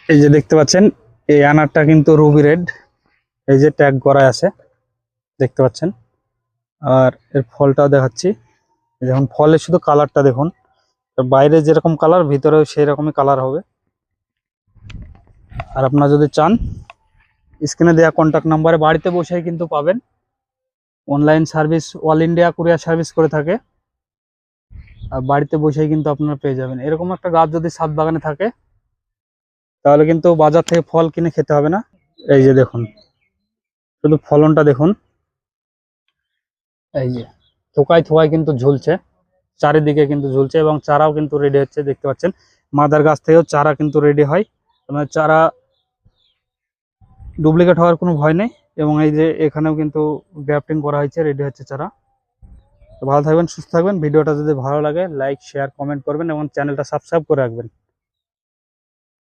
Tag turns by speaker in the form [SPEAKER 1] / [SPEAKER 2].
[SPEAKER 1] এই যে দেখতে পাচ্ছেন, এই আনারটা কিন্তু রুবি রেড, এই যে ট্যাগ করা আছে দেখতে পাচ্ছেন। আর এর ফলটাও দেখাচ্ছি। এই দেখুন ফলের শুধু কালারটা দেখুন, বাইরে যেরকম কালার ভিতরেও সেই রকমই কালার হবে। আর আপনারা যদি চান, স্ক্রিনে দেওয়া কন্ট্যাক্ট নাম্বারে বাড়িতে বসেই কিন্তু পাবেন। Online service all India courier service করে থাকে। আর বাড়িতে বসেই কিন্তু আপনারা পেয়ে যাবেন। এরকম একটা গাছ যদি ছাদ বাগানে থাকে, তাহলে কিন্তু বাজার থেকে ফল কিনে খেতে হবে না। এই যে দেখুন, শুধু ফলনটা দেখুন, এই যে থোকায় থোকায় কিন্তু ঝুলছে, চারিদিকে কিন্তু ঝুলছে, এবং চারাও কিন্তু রেডি হচ্ছে দেখতে পাচ্ছেন। মাদার গাছ থেকেও চারা কিন্তু রেডি হয়, মানে চারা ডুপ্লিকেট হওয়ার কোনো ভয় নেই। এবং এই যে এখানেও কিন্তু গ্রাফটিং করা হয়েছে, রেডি হচ্ছে চারা। তো ভালো থাকবেন, সুস্থ থাকবেন। ভিডিওটা যদি ভালো লাগে লাইক শেয়ার কমেন্ট করবেন এবং চ্যানেলটা সাবস্ক্রাইব করে রাখবেন।